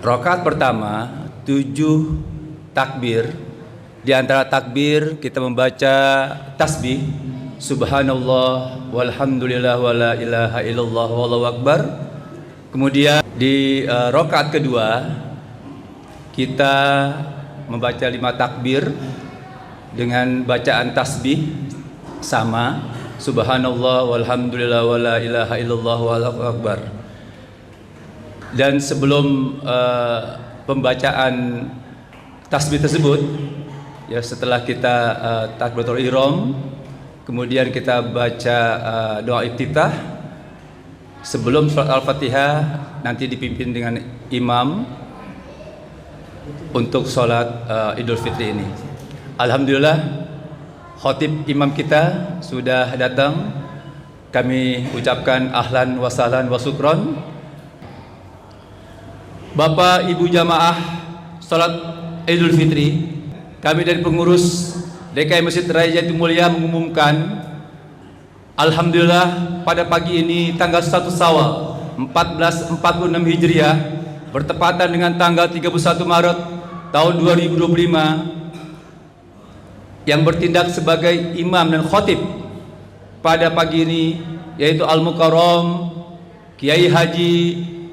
Rakaat pertama 7 takbir. Di antara takbir kita membaca tasbih subhanallah walhamdulillah wala ilaha illallah wallahu akbar. Kemudian di rakaat kedua kita membaca 5 takbir dengan bacaan tasbih sama subhanallah walhamdulillah wala ilaha illallah wallahu akbar. Dan sebelum pembacaan tasbih tersebut, ya setelah kita takbiratul ihram, kemudian kita baca doa iftitah sebelum surat Al-Fatihah, nanti dipimpin dengan imam untuk sholat Idul Fitri ini. Alhamdulillah, khatib imam kita sudah datang. Kami ucapkan ahlan wa sahlan wa syukron. Bapak Ibu jamaah salat Idul Fitri, kami dari pengurus DKI Masjid Raya Jatimulya mengumumkan, alhamdulillah pada pagi ini tanggal 1 Syawal 1446 Hijriah bertepatan dengan tanggal 31 Maret tahun 2025, yang bertindak sebagai imam dan khatib pada pagi ini yaitu Al-Mukarram Kiai Haji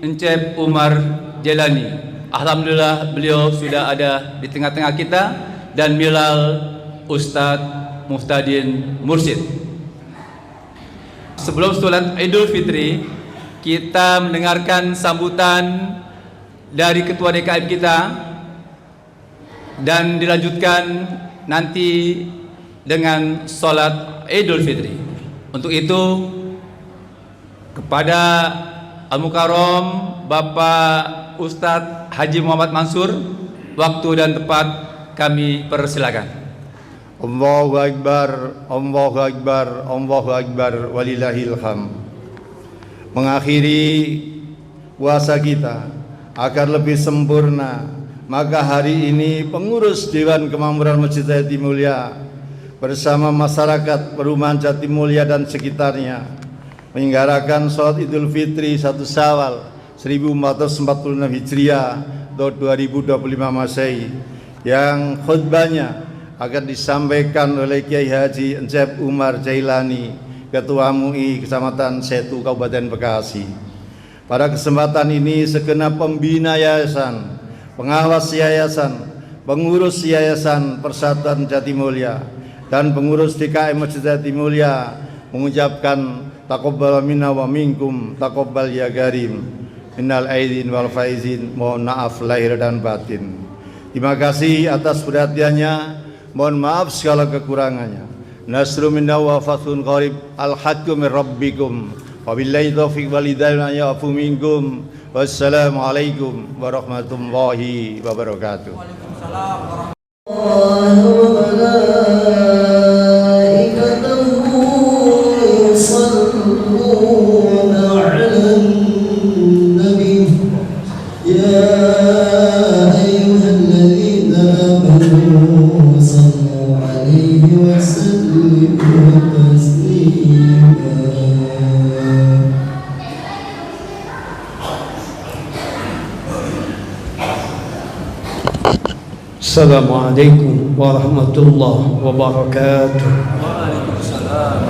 Encep Umar Jailani. Alhamdulillah beliau sudah ada di tengah-tengah kita, dan Milal Ustadz Muhtadin Mursyid. Sebelum sholat Idul Fitri, kita mendengarkan sambutan dari Ketua DKM kita dan dilanjutkan nanti dengan sholat Idul Fitri. Untuk itu, kepada Al-Mukarram Bapak Ustadz Haji Muhammad Mansur, waktu dan tempat kami persilakan. Allahu Akbar, Allahu Akbar, Allahu Akbar, walillahil hamd. Mengakhiri puasa kita agar lebih sempurna, maka hari ini pengurus Dewan Kemakmuran Masjid Jatimulya bersama masyarakat perumahan Jatimulya dan sekitarnya menyelenggarakan sholat Idul Fitri 1 Syawal 1446 Hijriah atau 2025 Masehi, yang khutbahnya akan disampaikan oleh Kiai Haji Encep Umar Jailani, Ketua MUI Kecamatan Setu, Kabupaten Bekasi. Pada kesempatan ini segenap pembina yayasan, pengawas yayasan, pengurus yayasan Persatuan Jatimulya, dan pengurus DKM Masjid Jatimulya mengucapkan taqabbal minna wa minkum taqabbal ya karim minal aidin wal faizin. Mohon maaf lahir dan batin. Terima kasih atas perhatiannya. Mohon maaf segala kekurangannya. Nasru minna wa fathun qarib. Al-haqqu min rabbikum. Wabillahi taufiq wal hidayah ya'fu minkum. Wassalamualaikum warahmatullahi wabarakatuh. Waalaikumsalam Assalamualaikum warahmatullahi wabarakatuh. Waalaikumsalam.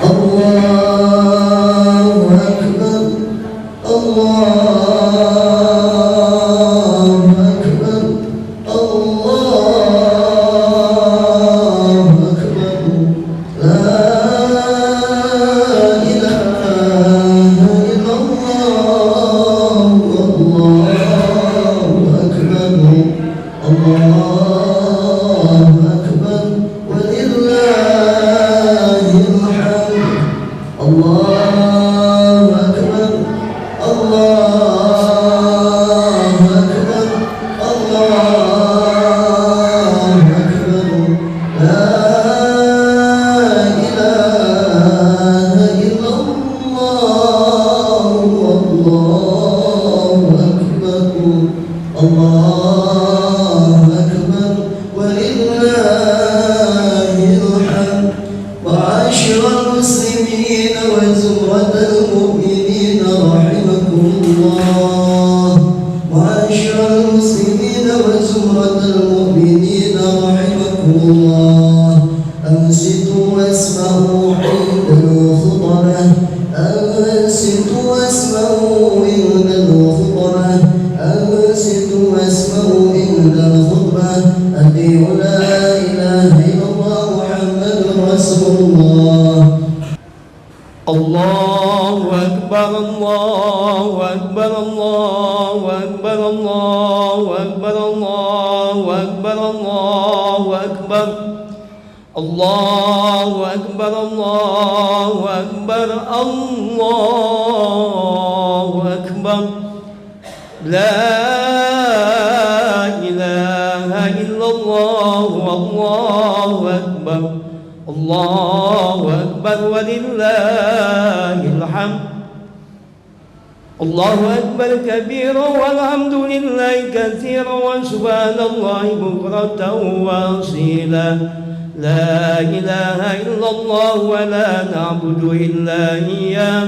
Allahu Akbar, Allahu Akbar, Allahu Akbar. La ilaha illallah, Allahu Akbar, Allahu Akbar, walillahil hamd. Allahu Akbar, Allahu Akbar, Allahu Akbar. La ilaha illallah, Allahu Akbar, Allahu Akbar, walillahil hamd. Ma'asyiral muslimin wa zumratal mu'minin rahimahumullah. الله. معاشر المسلمين وزمرة المؤمنين رحمكم الله، أنصتوا واسمعوا عند الخطبة، أنصتوا واسمعوا عند الخطبة، أنصتوا واسمعوا عند الخطبة. أطيعوا لا إله إلا الله محمد رسول الله. الله أكبر الله أكبر الله أكبر الله أكبر الله أكبر الله أكبر الله أكبر الله أكبر الله أكبر. لا إله إلا الله والله أكبر. الله أكبر ولله الحمد. الله أكبر كبيرا والحمد لله كثيرا وسبحان الله بكرة وأصيلا. لا إله إلا الله ولا نعبد إلا إياه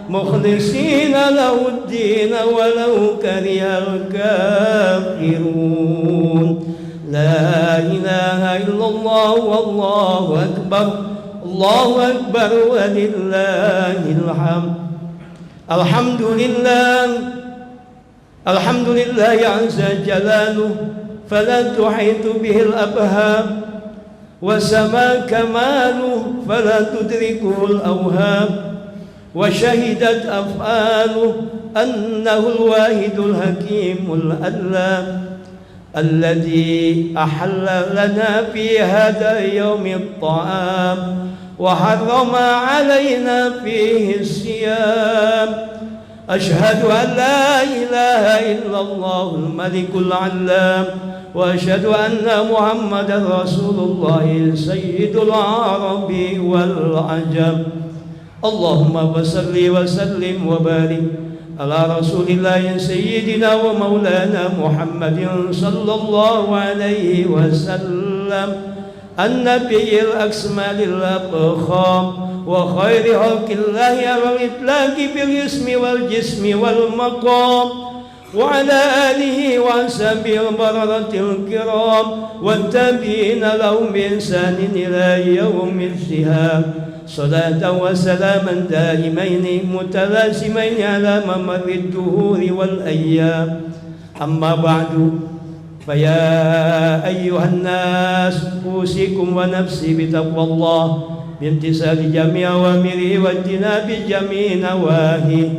مخلصين له الدين ولو كره الكافرون. لا إله إلا الله والله أكبر. الله أكبر ولله الحمد. الحمد لله الحمد لله عز جلاله فلا تحيط به الأبهام، وسما كماله فلا تدركه الأوهام، وشهدت أفعاله أنه الواحد الحكيم الألام الذي أحل لنا في هذا اليوم الطعام وحرم علينا فيه الصيام. أشهد أن لا إله إلا الله الملك العلام، وأشهد أن محمدا رسول الله سيد العرب والعجم. اللهم صل وسلم وبارك على رسول الله سيدنا ومولانا محمد صلى الله عليه وسلم، النبي الأكمل الأفخام وخير خلق الله على الإطلاق بالاسم والجسم والمقام، وعلى آله وصحبه البررة الكرام والتابعين لهم بإحسان إلى يوم الزهام. صلاة وسلاما دائمين متلازمين على ممر الدهور والأيام. أما بعد، فيا أيها الناس أوصيكم ونفسي بتقوى الله بامتثال جميع أوامره واجتناب جميع نواهيه،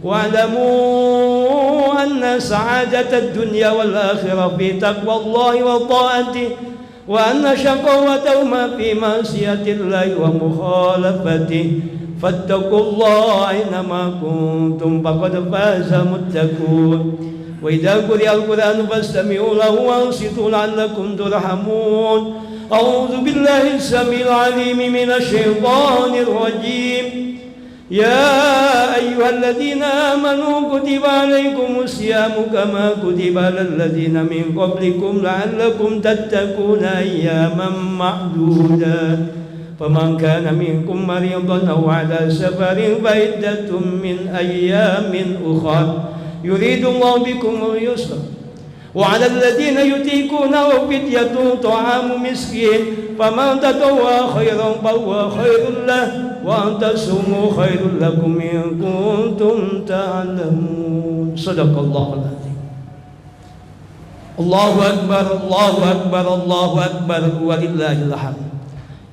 واعلموا أن سعادة الدنيا والآخرة في تقوى الله وطاعته، وأن شقوتهما في معصية الله ومخالفته. فاتقوا الله أينما كنتم فقد فاز المتقون. وإذا قرئ القرآن فاستمعوا له وأنصتوا لعلكم ترحمون. أعوذ بالله السميع العليم من الشيطان الرجيم. يا أيها الذين آمنوا كتب عليكم الصيام كما كتب على الذين من قبلكم لعلكم تتقون أياما معدودة. فمن كان منكم مريضا أو على سفر فعدة من أيام أخر يريد الله بكم اليسر، وعلى الذين يطيقونه فدية طعام مسكين، فمن تطوع خيرا فهو خير له، وأن تصوموا خير لكم إن كنتم تعلمون. صدق الله العظيم. الله أكبر الله أكبر الله أكبر ولله الحمد.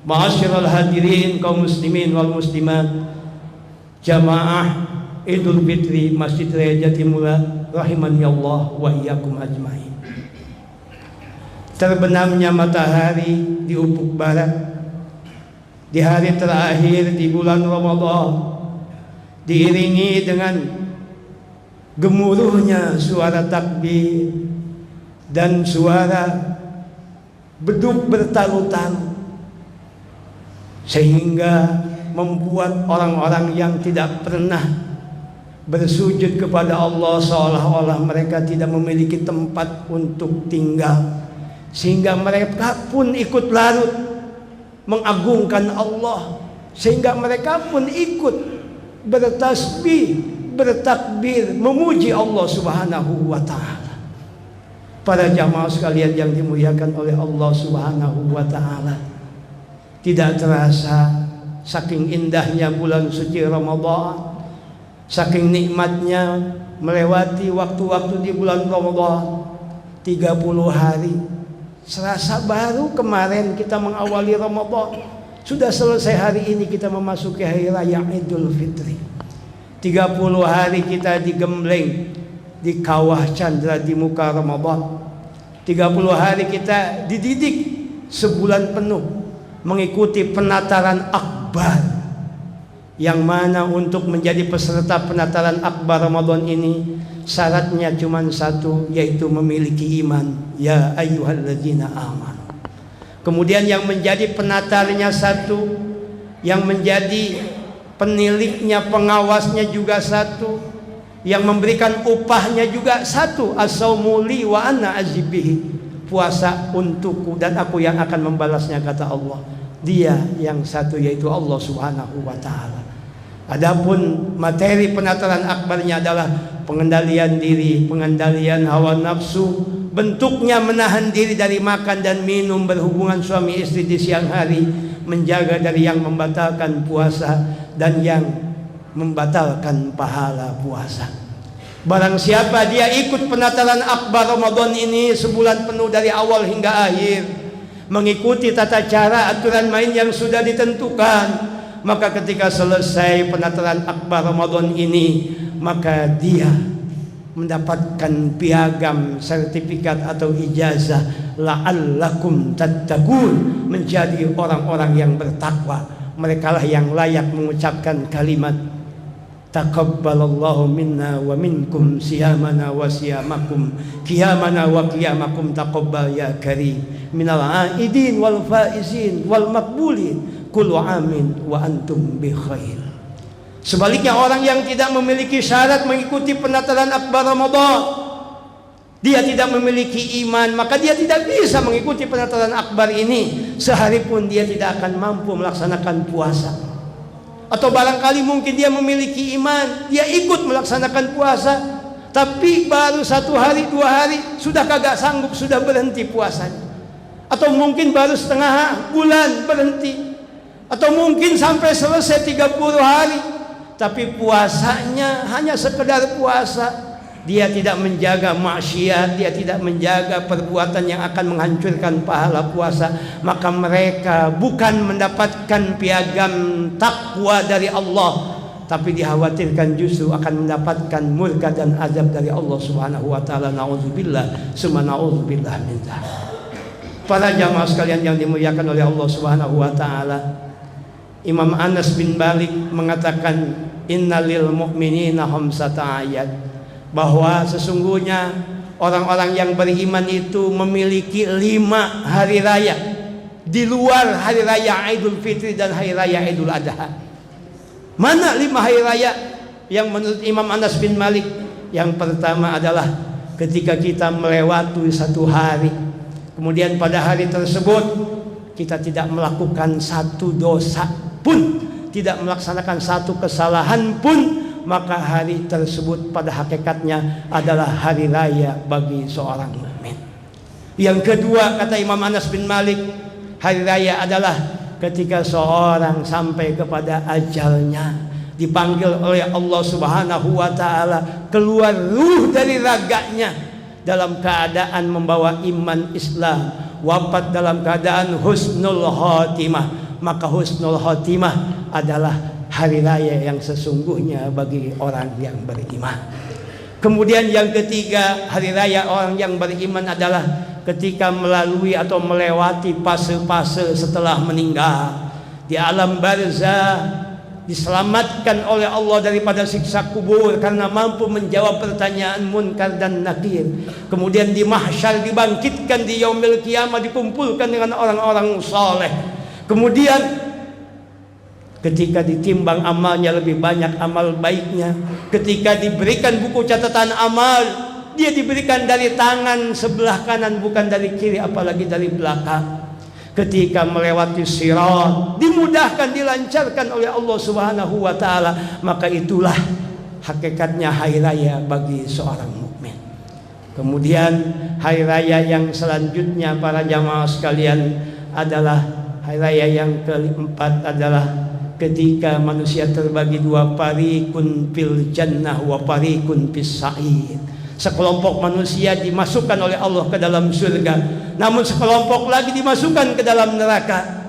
Ma'asyiral hadirin kaum muslimin wal muslimat, jamaah Idul Fitri Masjid Raya Jatimula rahimani Allah wa iyyakum ajmain. Terbenamnya matahari di ufuk barat di hari terakhir di bulan Ramadan diiringi dengan gemuruhnya suara takbir dan suara beduk bertalu-talu, sehingga membuat orang-orang yang tidak pernah bersujud kepada Allah seolah-olah mereka tidak memiliki tempat untuk tinggal, sehingga mereka pun ikut larut mengagungkan Allah, sehingga mereka pun ikut bertasbih bertakbir, memuji Allah Subhanahu wa taala. Para jamaah sekalian yang dimuliakan oleh Allah Subhanahu wa taala, tidak terasa saking indahnya bulan suci Ramadan, saking nikmatnya melewati waktu-waktu di bulan Ramadan 30 hari. Serasa baru kemarin kita mengawali Ramadan, sudah selesai hari ini kita memasuki hari raya Idul Fitri. 30 hari kita digembleng di kawah candra di muka Ramadan. 30 hari kita dididik sebulan penuh mengikuti penataran akbar, yang mana untuk menjadi peserta penataran akbar Ramadan ini syaratnya cuma satu, yaitu memiliki iman. Ya ayyuhalladzina amanu. Kemudian yang menjadi penatarnya satu, yang menjadi peniliknya, pengawasnya juga satu, yang memberikan upahnya juga satu. As-saumu li wa ana azibihi. Puasa untukku dan aku yang akan membalasnya, kata Allah. Dia yang satu, yaitu Allah Subhanahu wa taala. Adapun materi penataran akbarnya adalah pengendalian diri, pengendalian hawa nafsu, bentuknya menahan diri dari makan dan minum, berhubungan suami istri di siang hari, menjaga dari yang membatalkan puasa dan yang membatalkan pahala puasa. Barang siapa dia ikut penataran akbar Ramadan ini sebulan penuh dari awal hingga akhir, mengikuti tata cara aturan main yang sudah ditentukan, maka ketika selesai penataran akbar Ramadan ini, maka dia mendapatkan piagam, sertifikat atau ijazah la'allakum tattaqun, menjadi orang-orang yang bertakwa. Mereka lah yang layak mengucapkan kalimat taqabbalallahu minna wa minkum siyamana wa siyamakum qiyamana wa qiyamakum taqabbal ya karim minal aidin wal faizin wal maqbulin kullu amin wa antum bi khair. Sebaliknya orang yang tidak memiliki syarat mengikuti penataran akbar Ramadan, dia tidak memiliki iman, maka dia tidak bisa mengikuti penataran akbar ini. Sehari pun dia tidak akan mampu melaksanakan puasa. Atau barangkali mungkin dia memiliki iman, dia ikut melaksanakan puasa, tapi baru 1 hari 2 hari sudah kagak sanggup, sudah berhenti puasanya. Atau mungkin baru setengah bulan berhenti. Atau mungkin sampai selesai 30 hari, tapi puasanya hanya sekedar puasa. Dia tidak menjaga maksiat, dia tidak menjaga perbuatan yang akan menghancurkan pahala puasa. Maka mereka bukan mendapatkan piagam takwa dari Allah, tapi dikhawatirkan justru akan mendapatkan murka dan azab dari Allah Subhanahu wa taala. Nauzubillah, summa nauzubillah min dzalik. Para jamaah sekalian yang dimuliakan oleh Allah Subhanahu wa taala, Imam Anas bin Malik mengatakan innalil mu'minina khamsata ayat, bahwa sesungguhnya orang-orang yang beriman itu memiliki 5 hari raya di luar hari raya Idul Fitri dan hari raya Idul Adha. Mana 5 hari raya yang menurut Imam Anas bin Malik? Yang pertama adalah ketika kita melewati 1 hari, kemudian pada hari tersebut kita tidak melakukan 1 dosa pun, tidak melaksanakan 1 kesalahan pun, maka hari tersebut pada hakikatnya adalah hari raya bagi seorang mukmin. Yang kedua, kata Imam Anas bin Malik, hari raya adalah ketika seorang sampai kepada ajalnya, dipanggil oleh Allah Subhanahu wa taala, keluar ruh dari raganya dalam keadaan membawa iman Islam, wafat dalam keadaan husnul khotimah. Maka husnul khotimah adalah hari raya yang sesungguhnya bagi orang yang beriman. Kemudian yang ketiga, hari raya orang yang beriman adalah ketika melalui atau melewati fase-fase setelah meninggal. Di alam barzah diselamatkan oleh Allah daripada siksa kubur karena mampu menjawab pertanyaan munkar dan nakir. Kemudian di mahsyar dibangkitkan, di yaumil qiyamah dikumpulkan dengan orang-orang saleh. Kemudian ketika ditimbang amalnya lebih banyak amal baiknya, ketika diberikan buku catatan amal, dia diberikan dari tangan sebelah kanan, bukan dari kiri, apalagi dari belakang. Ketika melewati sirat, dimudahkan, dilancarkan oleh Allah Subhanahu wa taala. Maka itulah hakikatnya hari raya bagi seorang mukmin. Kemudian hari raya yang selanjutnya para jamaah sekalian adalah hari raya yang keempat adalah ketika manusia terbagi dua, fariqun fil jannah wa fariqun fis sa'ir. Sekelompok manusia dimasukkan oleh Allah ke dalam surga, namun sekelompok lagi dimasukkan ke dalam neraka.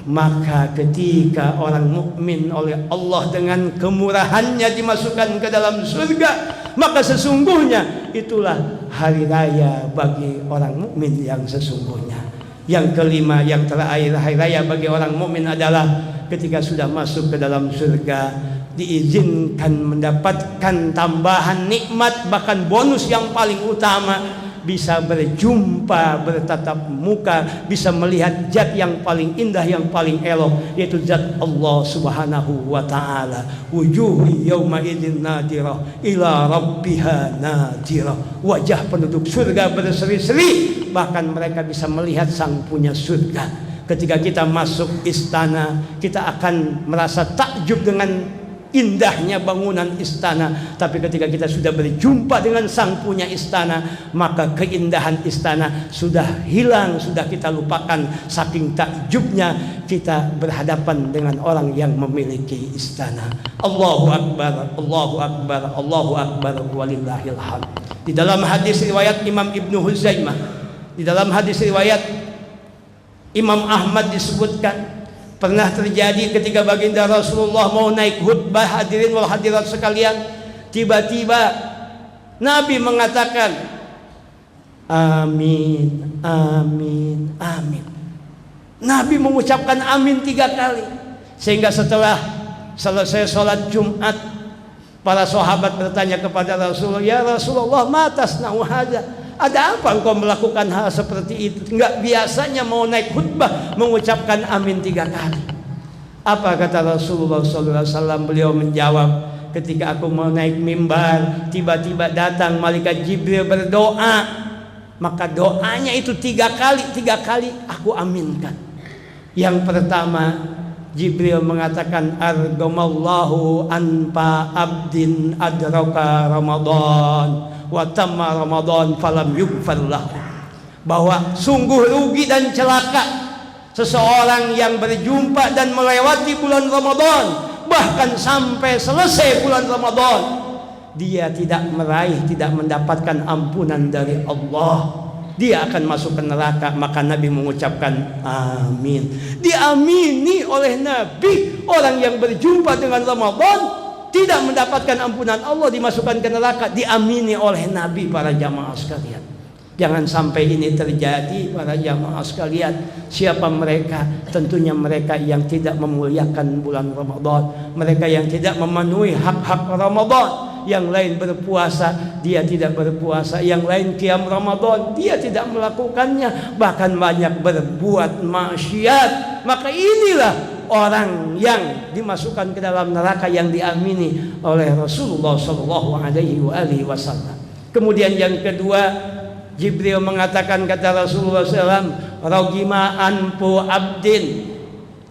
Maka ketika orang mukmin oleh Allah dengan kemurahannya dimasukkan ke dalam surga, maka sesungguhnya itulah hari raya bagi orang mukmin yang sesungguhnya. Yang kelima, yang terakhir, hari raya bagi orang mukmin adalah ketika sudah masuk ke dalam surga, diizinkan mendapatkan tambahan nikmat, bahkan bonus yang paling utama, bisa berjumpa, bertatap muka, bisa melihat zat yang paling indah, yang paling elok, yaitu zat Allah Subhanahu wa taala. Wujuh yauma idzin nadirah ila rabbiha nadirah. Wajah penduduk surga berseri-seri, bahkan mereka bisa melihat sang punya surga. Ketika kita masuk istana, kita akan merasa takjub dengan indahnya bangunan istana. Tapi ketika kita sudah berjumpa dengan sang punya istana, maka keindahan istana sudah hilang, sudah kita lupakan. Saking takjubnya kita berhadapan dengan orang yang memiliki istana. Allahu Akbar, Allahu Akbar, Allahu Akbar, walillahil hamd. Di dalam hadis riwayat Imam Ibnu Huzaimah, di dalam hadis riwayat Imam Ahmad disebutkan, pernah terjadi ketika baginda Rasulullah mau naik khutbah, hadirin wal hadirat sekalian, tiba-tiba Nabi mengatakan amin, amin, amin. Nabi mengucapkan amin 3 kali, sehingga setelah selesai sholat Jumat, para sahabat bertanya kepada Rasulullah, ya Rasulullah, ma tasna'u hadza? Ada apa engkau melakukan hal seperti itu? Enggak biasanya mau naik khutbah mengucapkan amin 3 kali. Apa kata Rasulullah SAW? Beliau menjawab, ketika aku mau naik mimbar, tiba-tiba datang malaikat Jibril berdoa, maka doanya itu 3 kali aku aminkan. Yang pertama, Jibril mengatakan, argamallahu anfa abdin adraka Ramadan wa tamma Ramadan falam yughfar lahu. Bahwa sungguh rugi dan celaka seseorang yang berjumpa dan melewati bulan Ramadan, bahkan sampai selesai bulan Ramadan dia tidak meraih, tidak mendapatkan ampunan dari Allah, dia akan masuk ke neraka. Maka Nabi mengucapkan amin. Diamini oleh Nabi. Orang yang berjumpa dengan Ramadan tidak mendapatkan ampunan Allah, dimasukkan ke neraka, diamini oleh Nabi. Para jamaah sekalian, jangan sampai ini terjadi. Para jamaah sekalian, siapa mereka? Tentunya mereka yang tidak memuliakan bulan Ramadan, mereka yang tidak memenuhi hak-hak Ramadan. Yang lain berpuasa, dia tidak berpuasa. Yang lain qiyam Ramadan, dia tidak melakukannya, bahkan banyak berbuat maksiat. Maka inilah orang yang dimasukkan ke dalam neraka, yang diamini oleh Rasulullah SAW. Kemudian yang kedua, Jibril mengatakan, kata Rasulullah SAW, rogima anfu abdin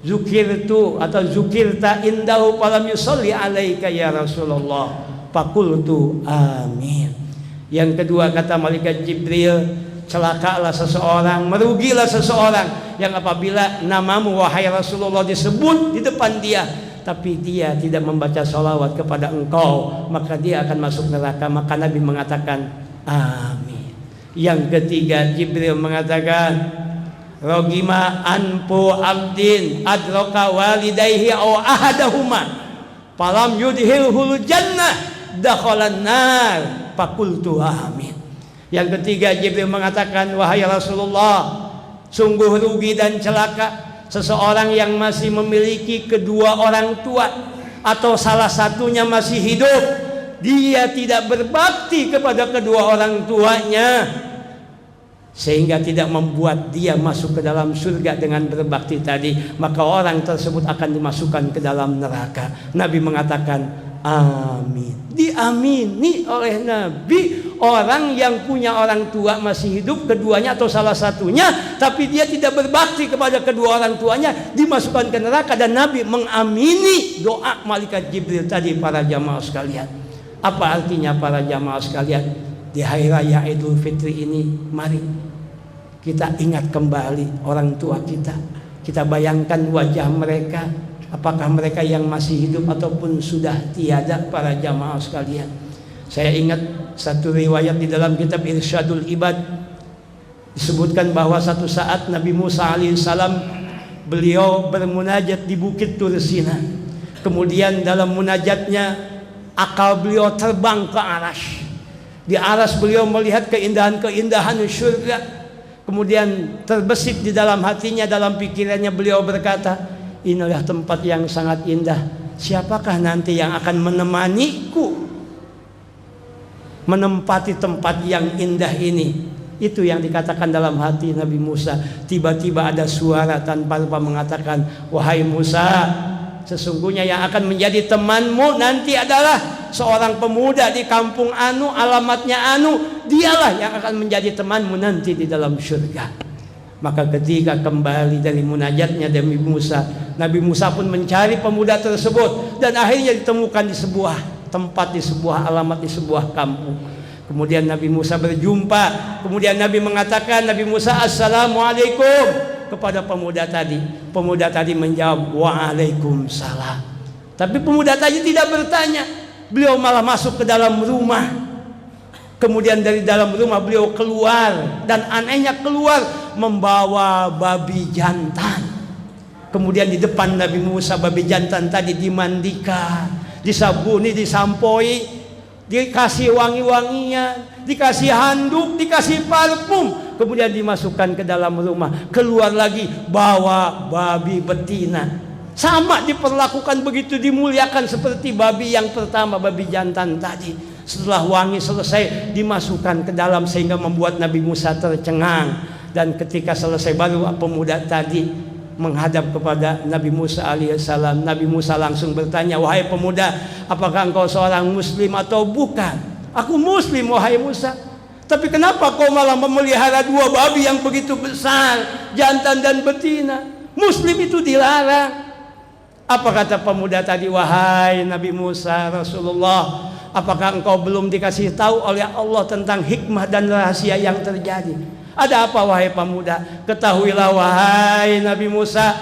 zukirtu atau zukirta indahu falam yusalli alaika ya Rasulullah fakultu amin. Yang kedua, kata malaikat Jibril, celakalah seseorang, merugilah seseorang yang apabila namamu wahai Rasulullah disebut di depan dia, tapi dia tidak membaca sholawat kepada engkau, maka dia akan masuk neraka. Maka Nabi mengatakan amin. Yang ketiga, Jibril mengatakan rogima anfu abdin adraka walidayhi aw ahadahuma falam yudhilhul jannah dakhalan nar fakultu amin. Yang ketiga, Jibril mengatakan, wahai Rasulullah, sungguh rugi dan celaka seseorang yang masih memiliki kedua orang tua, atau salah satunya masih hidup, dia tidak berbakti kepada kedua orang tuanya, sehingga tidak membuat dia masuk ke dalam surga dengan berbakti tadi, maka orang tersebut akan dimasukkan ke dalam neraka. Nabi mengatakan amin. Diamini oleh Nabi orang yang punya orang tua masih hidup, keduanya atau salah satunya, tapi dia tidak berbakti kepada kedua orang tuanya, dimasukkan ke neraka. Dan Nabi mengamini doa malaikat Jibril tadi. Para jamaah sekalian, apa artinya para jamaah sekalian? Di hari raya Idul Fitri ini, mari kita ingat kembali orang tua kita. Kita bayangkan wajah mereka, apakah mereka yang masih hidup ataupun sudah tiada. Para jamaah sekalian, saya ingat satu riwayat di dalam kitab Irsyadul Ibad, disebutkan bahwa satu saat Nabi Musa alaihissalam beliau bermunajat di Bukit Tursina. Kemudian dalam munajatnya akal beliau terbang ke arasy. Di aras beliau melihat keindahan-keindahan surga. Kemudian terbesit di dalam hatinya, dalam pikirannya beliau berkata, inilah tempat yang sangat indah. Siapakah nanti yang akan menemaniku menempati tempat yang indah ini? Itu yang dikatakan dalam hati Nabi Musa. Tiba-tiba ada suara tanpa lupa mengatakan, wahai Musa, sesungguhnya yang akan menjadi temanmu nanti adalah seorang pemuda di kampung anu, alamatnya anu, dialah yang akan menjadi temanmu nanti di dalam surga. Maka ketika kembali dari munajatnya Nabi Musa pun mencari pemuda tersebut, dan akhirnya ditemukan di sebuah tempat, di sebuah alamat, di sebuah kampung. Kemudian Nabi Musa berjumpa. Kemudian Nabi mengatakan, Nabi Musa, assalamualaikum, kepada pemuda tadi. Pemuda tadi menjawab, waalaikumsalam. Tapi pemuda tadi tidak bertanya. Beliau malah masuk ke dalam rumah. Kemudian dari dalam rumah beliau keluar, dan anehnya keluar membawa babi jantan. Kemudian di depan Nabi Musa babi jantan tadi dimandikan, disabuni, disampoi, dikasih wangi-wangian, dikasih handuk, dikasih parfum. Kemudian dimasukkan ke dalam rumah. Keluar lagi bawa babi betina. Sama diperlakukan, begitu dimuliakan seperti babi yang pertama, babi jantan tadi. Setelah wangi selesai, dimasukkan ke dalam sehingga membuat Nabi Musa tercengang. Dan ketika selesai baru pemuda tadi menghadap kepada Nabi Musa alaihissalam. Nabi Musa langsung bertanya, wahai pemuda, apakah engkau seorang muslim atau bukan? Aku muslim, wahai Musa. Tapi kenapa kau malah memelihara dua babi yang begitu besar, jantan dan betina? Muslim itu dilarang. Apa kata pemuda tadi? Wahai Nabi Musa, Rasulullah, apakah engkau belum dikasih tahu oleh Allah tentang hikmah dan rahasia yang terjadi? Ada apa wahai pemuda? Ketahuilah wahai Nabi Musa,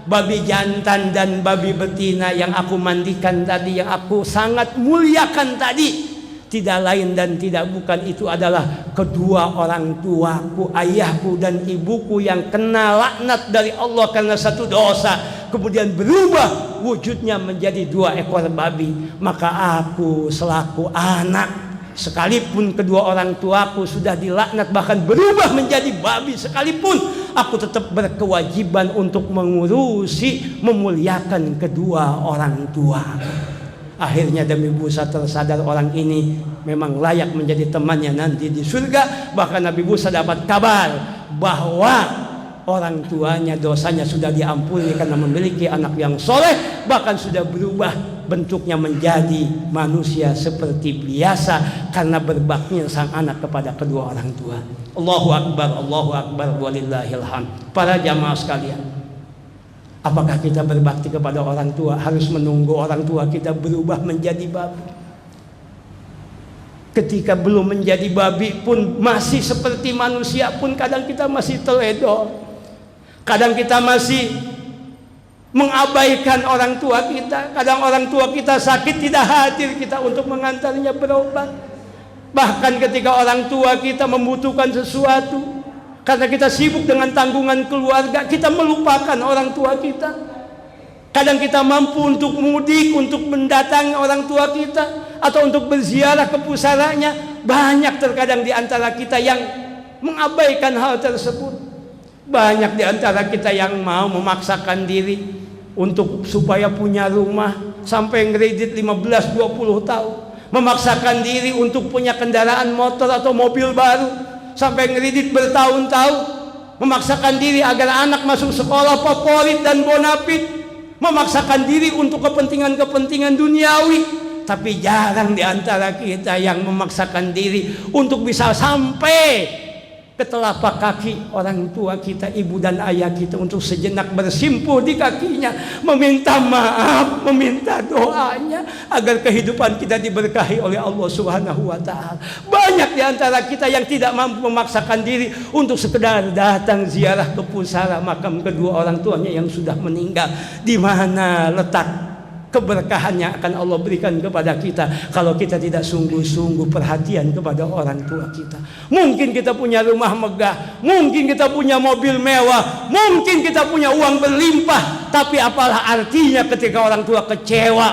babi jantan dan babi betina yang aku mandikan tadi, yang aku sangat muliakan tadi, tidak lain dan tidak bukan itu adalah kedua orang tuaku, ayahku dan ibuku yang kena laknat dari Allah karena satu dosa. Kemudian berubah wujudnya menjadi dua ekor babi. Maka aku selaku anak, sekalipun kedua orang tuaku sudah dilaknat, bahkan berubah menjadi babi sekalipun, aku tetap berkewajiban untuk mengurusi, memuliakan kedua orang tua. Akhirnya Nabi Musa tersadar orang ini memang layak menjadi temannya nanti di surga. Bahkan Nabi Musa dapat kabar bahwa orang tuanya dosanya sudah diampuni karena memiliki anak yang soleh, bahkan sudah berubah bentuknya menjadi manusia seperti biasa karena berbaktinya sang anak kepada kedua orang tua. Allahu Akbar, walillahil hamd. Para jamaah sekalian, apakah kita berbakti kepada orang tua harus menunggu orang tua kita berubah menjadi babi? Ketika belum menjadi babi pun masih seperti manusia pun kadang kita masih teledor. Kadang kita masih mengabaikan orang tua kita. Kadang orang tua kita sakit, tidak hadir kita untuk mengantarnya berobat. Bahkan ketika orang tua kita membutuhkan sesuatu, karena kita sibuk dengan tanggungan keluarga, kita melupakan orang tua kita. Kadang kita mampu untuk mudik, untuk mendatangi orang tua kita, atau untuk berziarah ke pusaranya. Banyak terkadang di antara kita yang mengabaikan hal tersebut. Banyak di antara kita yang mau memaksakan diri untuk supaya punya rumah sampai ngredit 15-20 tahun, memaksakan diri untuk punya kendaraan motor atau mobil baru sampai ngredit bertahun-tahun, memaksakan diri agar anak masuk sekolah favorit dan bonafit, memaksakan diri untuk kepentingan-kepentingan duniawi. tapi jarang di antara kita yang memaksakan diri untuk bisa sampai ke telapak kaki orang tua kita, ibu dan ayah kita, untuk sejenak bersimpuh di kakinya, meminta maaf, meminta doanya agar kehidupan kita diberkahi oleh Allah Subhanahu wa taala. Banyak di antara kita yang tidak mampu memaksakan diri untuk sekedar datang ziarah ke pusara makam kedua orang tuanya yang sudah meninggal. Di mana letak keberkahan yang akan Allah berikan kepada kita kalau kita tidak sungguh-sungguh perhatian kepada orang tua kita. Mungkin kita punya rumah megah, mungkin kita punya mobil mewah, mungkin kita punya uang berlimpah, tapi apalah artinya ketika orang tua kecewa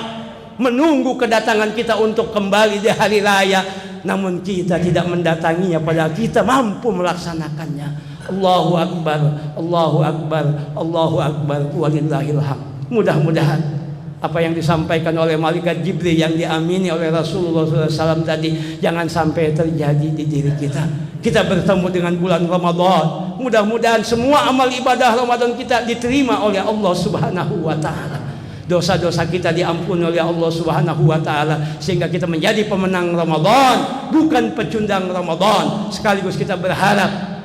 menunggu kedatangan kita untuk kembali di hari raya, namun kita tidak mendatanginya padahal kita mampu melaksanakannya. Allahu Akbar, Allahu Akbar, Allahu Akbar, walillahil hamd. Mudah-mudahan apa yang disampaikan oleh malaikat Jibril yang diamini oleh Rasulullah SAW tadi jangan sampai terjadi di diri kita. Kita bertemu dengan bulan Ramadan, mudah-mudahan semua amal ibadah Ramadan kita diterima oleh Allah Subhanahu wa taala. Dosa-dosa kita diampuni oleh Allah Subhanahu wa taala sehingga kita menjadi pemenang Ramadan, bukan pecundang Ramadan. Sekaligus kita berharap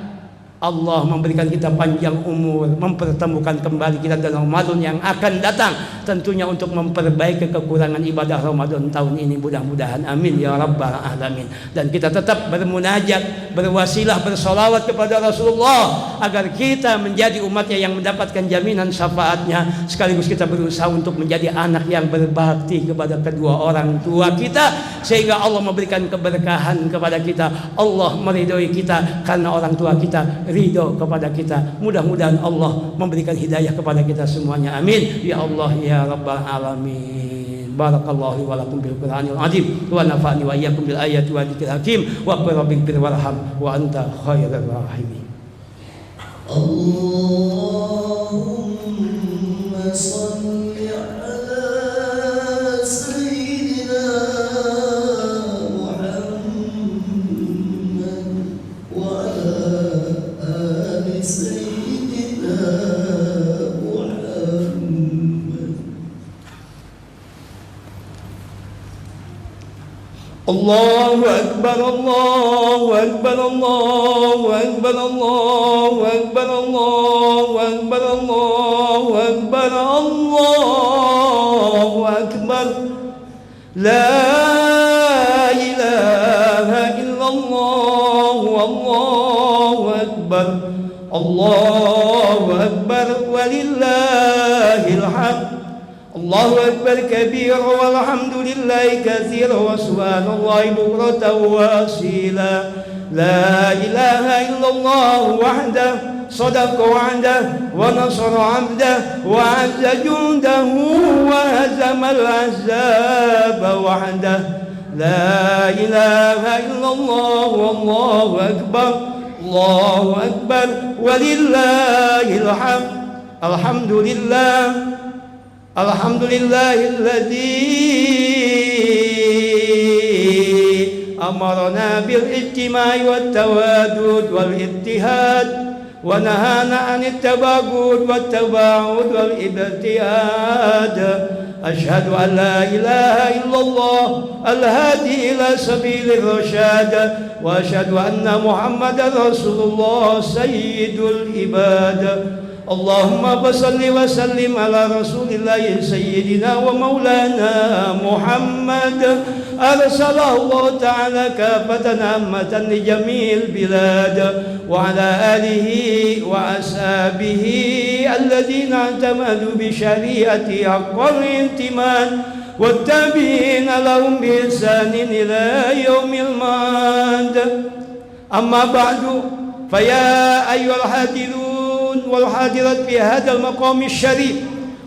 Allah memberikan kita panjang umur, mempertemukan kembali kita dalam Ramadan yang akan datang, tentunya untuk memperbaiki kekurangan ibadah Ramadan tahun ini, mudah-mudahan, amin ya rabbal alamin. Dan kita tetap bermunajat, berwasilah, bersolawat kepada Rasulullah agar kita menjadi umatnya yang mendapatkan jaminan syafaatnya. Sekaligus kita berusaha untuk menjadi anak yang berbakti kepada kedua orang tua kita sehingga Allah memberikan keberkahan kepada kita, Allah meridhoi kita karena orang tua kita ridho kepada kita. Mudah-mudahan Allah memberikan hidayah kepada kita semuanya, amin ya Allah ya rabbal alamin. Barakallahu li wa lakum bil Qur'anil azim wa nafa'ani wa iyyakum bil ayati wa dzikril hakim wa qul rabbighfir warham wa anta khairur rahimin. Allahumma shalli ala sayyidina Muhammad wa ala ali sayyidina Muhammad. Allahu Akbar, Allahu Akbar, Allahu Akbar, Allahu Akbar, Allahu Akbar, Allahu Akbar, Allahu Akbar. La ilaha illallah, Allahu Akbar, Allahu Akbar, walillahil hamd. Allahu Akbar kabira walhamdulillahi katsira wa subhanallahi bukratan wa asila. La ilaha illallah wahdahu sadaqa wa'dah wa nasara 'abdah wa 'azza jundahu wa hazama al-ahzaba wahdah. La ilaha illallah wallahu akbar, Allahu akbar, walillahil hamd. Alhamdulillah, alhamdulillahilladzi amarna bil ijtima'i wat tawadud wal ittihad wa nahana 'anit tabaghud wat taba'ud wal ibtihad. Asyhadu an la ilaha illallah al-hadi ila sabilir rasyad wa asyhadu anna Muhammadar Rasulullah sayyidul ibad. Allahumma salli wa sallim ala Rasulillah sayyidina wa maulana Muhammad arsalahu Allah ta'ala kafatan ammatan li jamil bilad wa ala alihi wa ashabihi alladhina i'tamadu bi syari'ati haqqal intiman wattabi'ina lahum bi ihsanin ila yaumil ma'ad. Amma ba'du, faya ayyuhal hadirun والحاضرات في هذا المقام الشريف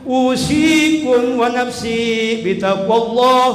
أوصيكم ونفسي بتقوى الله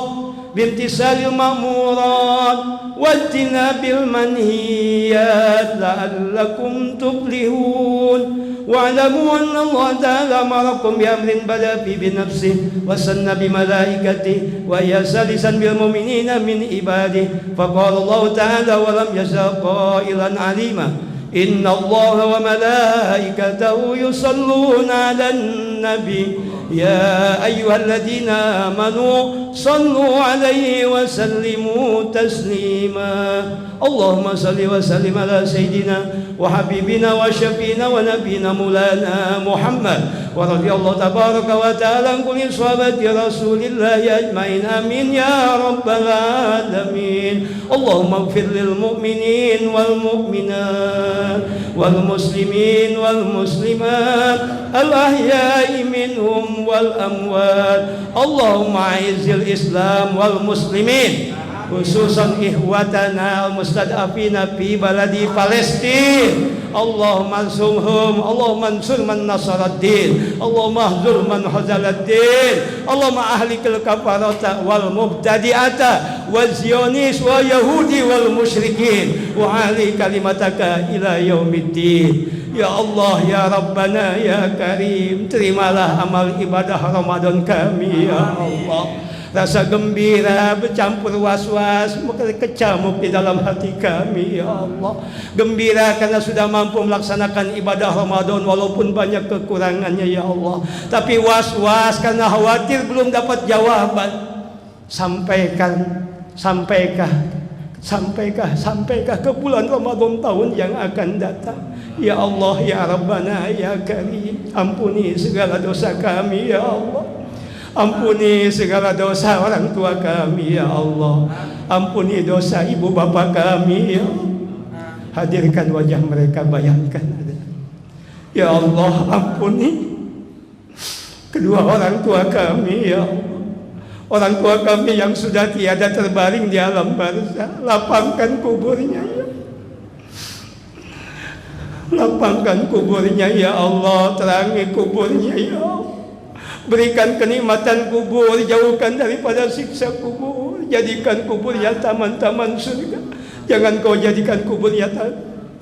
بامتثال المأمورات واجتناب المنهيات لعلكم تفلحون. واعلموا أن الله تعالى أمركم بأمر بدأ فيه بنفسه وسن بملائكته وهي ثالثا بالمؤمنين من عباده. فقال الله تعالى ولم يزل قائلا عليما إن الله وملائكته يصلون على النبي يا أيها الذين آمنوا صلوا عليه وسلموا تسليما اللهم صل وسلم على سيدنا وحبيبنا وشفينا ونبينا مولانا محمد ورضي الله تبارك وتعالى عن كل صحابة رسول الله أجمعين آمين يا رب العالمين اللهم اغفر للمؤمنين والمؤمنات والمسلمين والمسلمات الأحياء منهم والأموات اللهم أعز الإسلام والمسلمين khususan ikhwatana al-mustad'afina fi baladi Palestin Allahumma ansurhum Allahumma ansur man nasaraddin Allahumma ahzur man hazaladdin Allahumma ahlikil kafarata wal mubtadi'ata wal zionis wal yahudi wal musyrikin wa ahli kalimataka ila yaumiddin ya Allah ya Rabbana ya Karim terimalah amal ibadah Ramadan kami ya Allah rasa gembira bercampur was-was kecamuk di dalam hati kami ya Allah gembira karena sudah mampu melaksanakan ibadah Ramadan walaupun banyak kekurangannya ya Allah tapi was-was karena khawatir belum dapat jawaban sampaikah ke bulan Ramadan tahun yang akan datang ya Allah ya Rabbana ya Karim ampuni segala dosa kami ya Allah ampuni segala dosa orang tua kami ya Allah ampuni dosa ibu bapa kami ya Allah. Hadirkan wajah mereka bayangkan ya Allah ampuni kedua orang tua kami ya Allah orang tua kami yang sudah tiada terbaring di alam barzah lapangkan kuburnya ya lapangkan kuburnya ya Allah terangi kuburnya ya Allah berikan kenikmatan kubur jauhkan daripada siksa kubur jadikan kuburnya taman-taman surga jangan kau jadikan kuburnya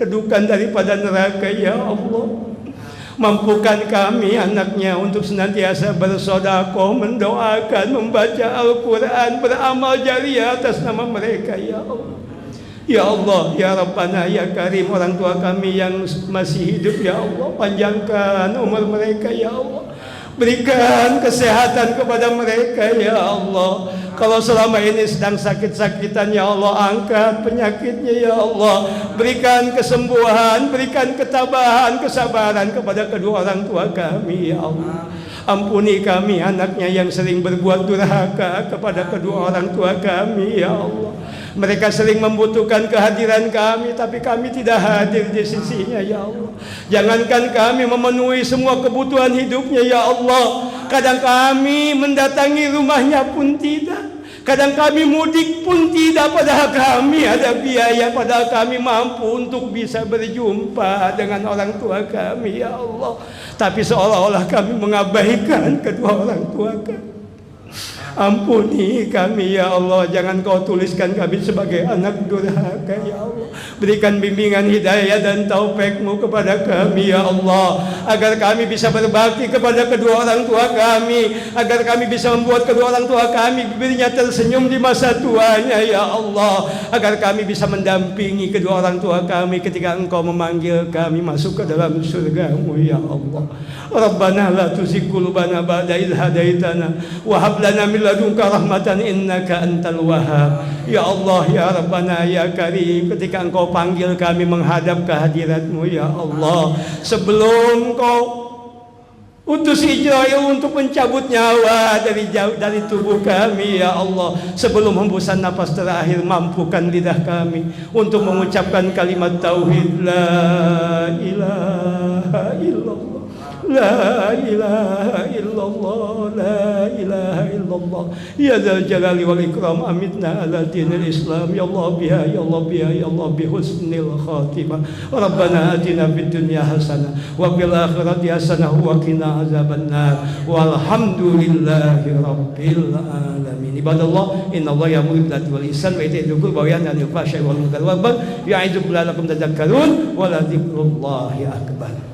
kedukan daripada neraka ya Allah mampukan kami anaknya untuk senantiasa bersedekah mendoakan membaca Al-Quran beramal jariah atas nama mereka ya Allah ya Allah ya Rabbana ya Karim orang tua kami yang masih hidup ya Allah panjangkan umur mereka ya Allah berikan kesehatan kepada mereka ya Allah kalau selama ini sedang sakit-sakitan ya Allah angkat penyakitnya ya Allah berikan kesembuhan berikan ketabahan kesabaran kepada kedua orang tua kami ya Allah ampuni kami anaknya yang sering berbuat durhaka kepada kedua orang tua kami ya Allah mereka sering membutuhkan kehadiran kami tapi kami tidak hadir di sisinya ya Allah jangankan kami memenuhi semua kebutuhan hidupnya ya Allah kadang kami mendatangi rumahnya pun tidak kadang kami mudik pun tidak padahal kami ada biaya padahal kami mampu untuk bisa berjumpa dengan orang tua kami ya Allah tapi seolah-olah kami mengabaikan kedua orang tua kami ampuni kami ya Allah jangan kau tuliskan kami sebagai anak durhaka ya Allah berikan bimbingan hidayah dan taufik-Mu kepada kami ya Allah agar kami bisa berbakti kepada kedua orang tua kami agar kami bisa membuat kedua orang tua kami bibirnya tersenyum di masa tuanya ya Allah agar kami bisa mendampingi kedua orang tua kami ketika Engkau memanggil kami masuk ke dalam surga-Mu ya Allah Rabbana la tuzigh qulubana ba'da idh hadaitana wa hab lana min ladunka rahmatan innaka antal wahhab ya Allah ya Rabbana ya Karim ketika Engkau panggil kami menghadap kehadirat-Mu ya Allah sebelum Kau utus Israel untuk mencabut nyawa dari tubuh kami ya Allah sebelum hembusan nafas terakhir mampukan lidah kami untuk mengucapkan kalimat tauhid la ilaha illallah la ilaha illallah la ilaha illallah ya dzal jalali wal ikram amitna ala dinil islam ya Allah biha ya Allah biha ya Allah bi husnil khatimah rabbana atina fid dunya hasanah wa fil akhirati hasanah wa qina azabannar walhamdulillahi rabbil alamin ibadallah innallaha ya'muru bil adli wal ihsan wa ita'i dzil qurba wa yanha 'anil fahsya'i wal munkari wal baghi ya'idukum la'allakum tadhakkarun wa la dzikrullahi akbar